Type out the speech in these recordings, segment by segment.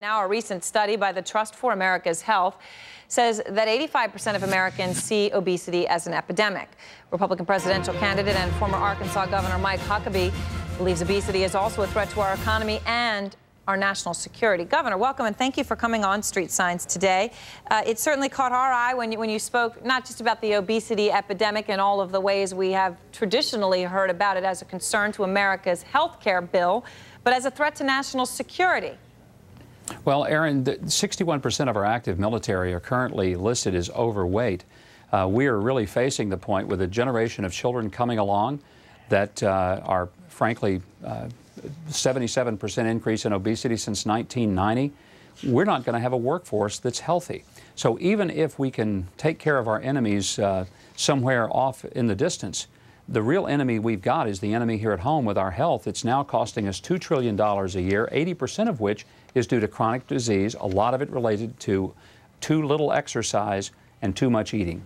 Now, a recent study by the Trust for America's Health says that 85% of Americans see obesity as an epidemic. Republican presidential candidate and former Arkansas Governor Mike Huckabee believes obesity is also a threat to our economy and our national security. Governor, welcome, and thank you for coming on Street Signs today. It certainly caught our eye when you spoke not just about the obesity epidemic and all of the ways we have traditionally heard about it as a concern to America's health care bill, but as a threat to national security. Well, Aaron, 61% of our active military are currently listed as overweight. We are really facing the point with a generation of children coming along that are, frankly, 77% increase in obesity since 1990. We're not going to have a workforce that's healthy. So even if we can take care of our enemies somewhere off in the distance, the real enemy we've got is the enemy here at home with our health. It's now costing us $2 trillion a year, 80% of which is due to chronic disease, a lot of it related to too little exercise and too much eating.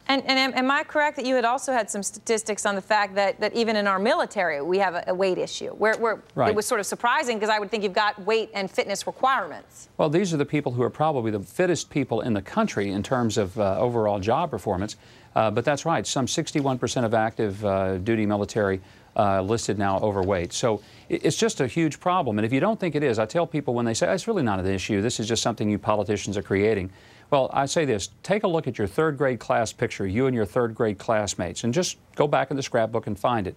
And am I correct that you had also had some statistics on the fact that even in our military we have a weight issue? Right. It was sort of surprising because I would think you've got weight and fitness requirements. Well, these are the people who are probably the fittest people in the country in terms of overall job performance. But that's right, some 61% of active duty military listed now overweight. So it's just a huge problem. And if you don't think it is, I tell people when they say, it's really not an issue, this is just something you politicians are creating. Well, I say this, take a look at your third grade class picture, you and your third grade classmates, and just go back in the scrapbook and find it.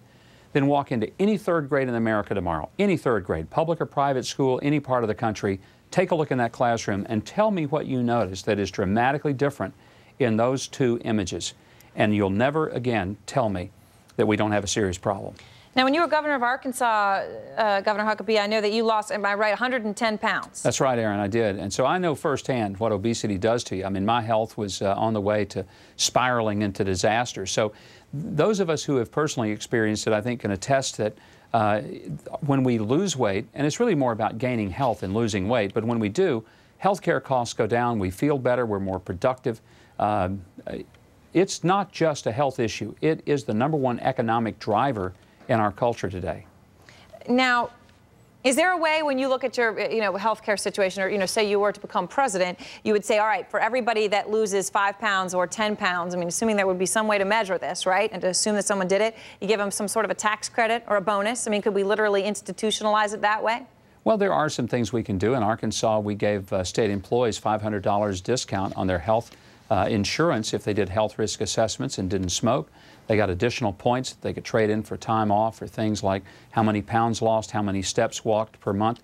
Then walk into any third grade in America tomorrow, any third grade, public or private school, any part of the country, take a look in that classroom and tell me what you notice that is dramatically different in those two images. And you'll never again tell me that we don't have a serious problem. Now, when you were governor of Arkansas, Governor Huckabee, I know that you lost, am I right, 110 pounds? That's right, Aaron, I did. And so I know firsthand what obesity does to you. I mean, my health was on the way to spiraling into disaster. So those of us who have personally experienced it, I think, can attest that when we lose weight, and it's really more about gaining health than losing weight, but when we do, healthcare costs go down, we feel better, we're more productive. It's not just a health issue. It is the #1 economic driver in our culture today. Now, is there a way when you look at your healthcare situation, or say you were to become president, you would say, all right, for everybody that loses 5 pounds or 10 pounds, I mean, assuming there would be some way to measure this, right, and to assume that someone did it, you give them some sort of a tax credit or a bonus? I mean, could we literally institutionalize it that way? Well, there are some things we can do. In Arkansas, we gave state employees $500 discount on their health insurance if they did health risk assessments and didn't smoke. They got additional points that they could trade in for time off or things like how many pounds lost, how many steps walked per month.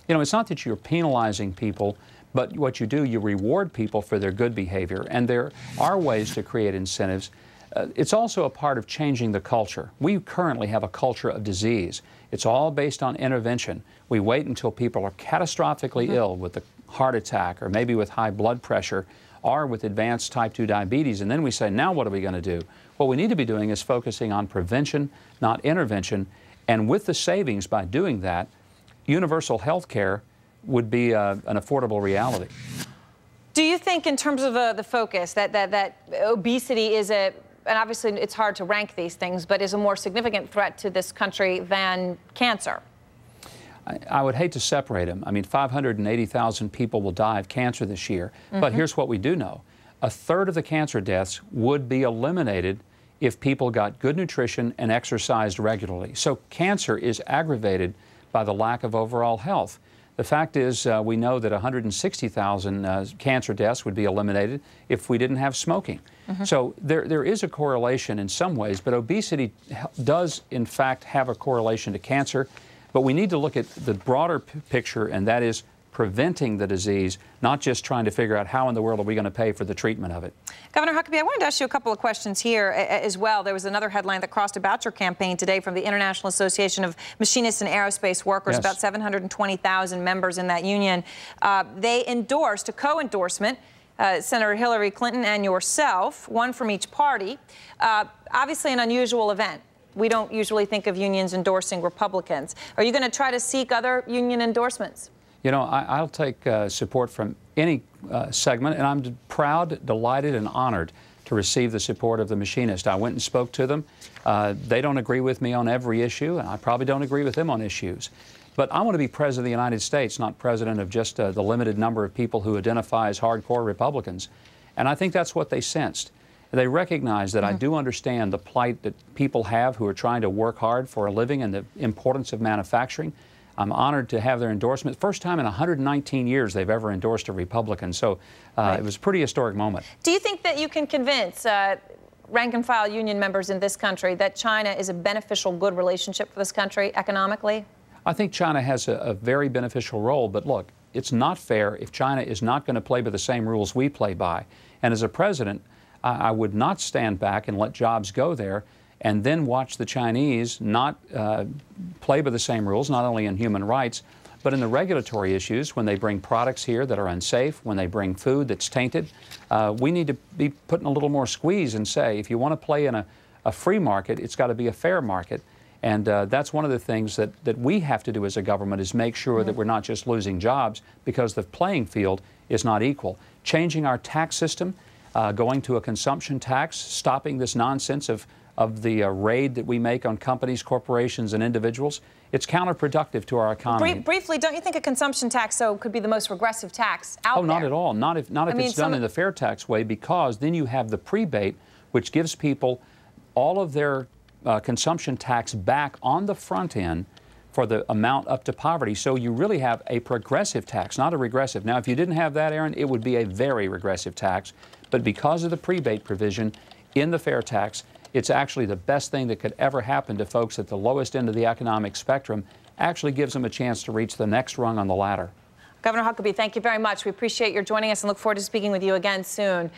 You know, it's not that you're penalizing people, but what you do, you reward people for their good behavior. And there are ways to create incentives. It's also a part of changing the culture. We currently have a culture of disease. It's all based on intervention. We wait until people are catastrophically ill with a heart attack or maybe with high blood pressure or with advanced type 2 diabetes, and then we say, now what are we going to do? What we need to be doing is focusing on prevention, not intervention, and with the savings by doing that, universal health care would be an affordable reality. Do you think in terms of the focus that obesity is and obviously it's hard to rank these things, but is a more significant threat to this country than cancer? I would hate to separate them. I mean, 580,000 people will die of cancer this year. But here's what we do know. A third of the cancer deaths would be eliminated if people got good nutrition and exercised regularly. So cancer is aggravated by the lack of overall health. The fact is, we know that 160,000 cancer deaths would be eliminated if we didn't have smoking. So there is a correlation in some ways, but obesity does, in fact, have a correlation to cancer. But we need to look at the broader picture, and that is preventing the disease, not just trying to figure out how in the world are we going to pay for the treatment of it. Governor Huckabee, I wanted to ask you a couple of questions here as well. There was another headline that crossed about your campaign today from the International Association of Machinists and Aerospace Workers, Yes. About 720,000 members in that union. They endorsed a co-endorsement, Senator Hillary Clinton and yourself, one from each party. Obviously an unusual event. We don't usually think of unions endorsing Republicans. Are you going to try to seek other union endorsements? You know, I'll take support from any segment, and I'm proud, delighted, and honored to receive the support of the machinists. I went and spoke to them. They don't agree with me on every issue, and I probably don't agree with them on issues. But I want to be president of the United States, not president of just the limited number of people who identify as hardcore Republicans. And I think that's what they sensed. They recognize that I do understand the plight that people have who are trying to work hard for a living and the importance of manufacturing. I'm honored to have their endorsement. First time in 119 years they've ever endorsed a Republican. So it was a pretty historic moment. Do you think that you can convince rank-and-file union members in this country that China is a beneficial, good relationship for this country economically? I think China has a very beneficial role, but look, it's not fair if China is not going to play by the same rules we play by. And as a president, I would not stand back and let jobs go there and then watch the Chinese not play by the same rules, not only in human rights, but in the regulatory issues when they bring products here that are unsafe, when they bring food that's tainted. We need to be putting a little more squeeze and say, if you want to play in a free market, it's got to be a fair market. And that's one of the things that we have to do as a government is make sure that we're not just losing jobs because the playing field is not equal. Changing our tax system, going to a consumption tax, stopping this nonsense of the raid that we make on companies, corporations, and individuals. It's counterproductive to our economy. Briefly, don't you think a consumption tax, though, could be the most regressive tax out there? Oh, not at all. Not if it's done in the fair tax way, because then you have the prebate, which gives people all of their consumption tax back on the front end for the amount up to poverty. So you really have a progressive tax, not a regressive. Now, if you didn't have that, Aaron, it would be a very regressive tax. But because of the prebate provision in the fair tax, it's actually the best thing that could ever happen to folks at the lowest end of the economic spectrum. Actually gives them a chance to reach the next rung on the ladder. Governor Huckabee, thank you very much. We appreciate your joining us and look forward to speaking with you again soon.